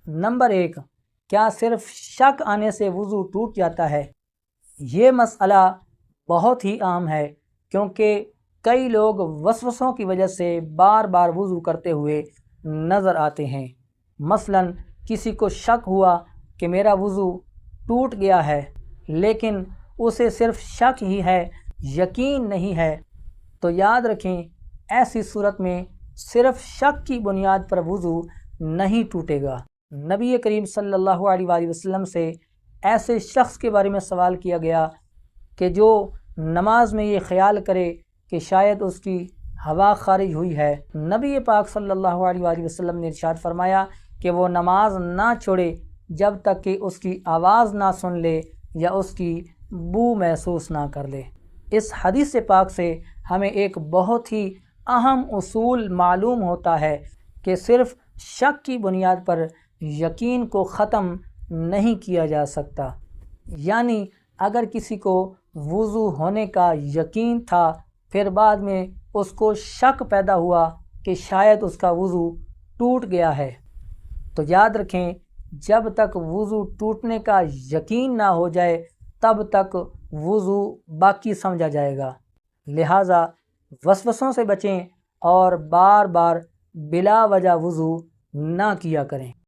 Number 1، کیا صرف شک آنے سے وضو ٹوٹ جاتا ہے؟ یہ مسئلہ بہت ہی عام ہے، کیونکہ کئی لوگ وسوسوں کی وجہ سے بار بار وضو کرتے ہوئے نظر آتے ہیں۔ مثلاً کسی کو شک ہوا کہ میرا وضو ٹوٹ گیا ہے، لیکن اسے صرف شک ہی ہے، یقین نہیں ہے، تو یاد رکھیں ایسی صورت میں صرف شک کی بنیاد پر وضو نہیں ٹوٹے گا۔ نبی کریم صلی اللہ علیہ وآلہ وسلم سے ایسے شخص کے بارے میں سوال کیا گیا کہ جو نماز میں یہ خیال کرے کہ شاید اس کی ہوا خارج ہوئی ہے۔ نبی پاک صلی اللہ علیہ وآلہ وسلم نے ارشاد فرمایا کہ وہ نماز نہ چھوڑے جب تک کہ اس کی آواز نہ سن لے یا اس کی بو محسوس نہ کر لے۔ اس حدیث پاک سے ہمیں ایک بہت ہی اہم اصول معلوم ہوتا ہے کہ صرف شک کی بنیاد پر یقین کو ختم نہیں کیا جا سکتا۔ یعنی اگر کسی کو وضو ہونے کا یقین تھا، پھر بعد میں اس کو شک پیدا ہوا کہ شاید اس کا وضو ٹوٹ گیا ہے، تو یاد رکھیں جب تک وضو ٹوٹنے کا یقین نہ ہو جائے تب تک وضو باقی سمجھا جائے گا۔ لہٰذا وسوسوں سے بچیں اور بار بار بلا وجہ وضو نہ کیا کریں۔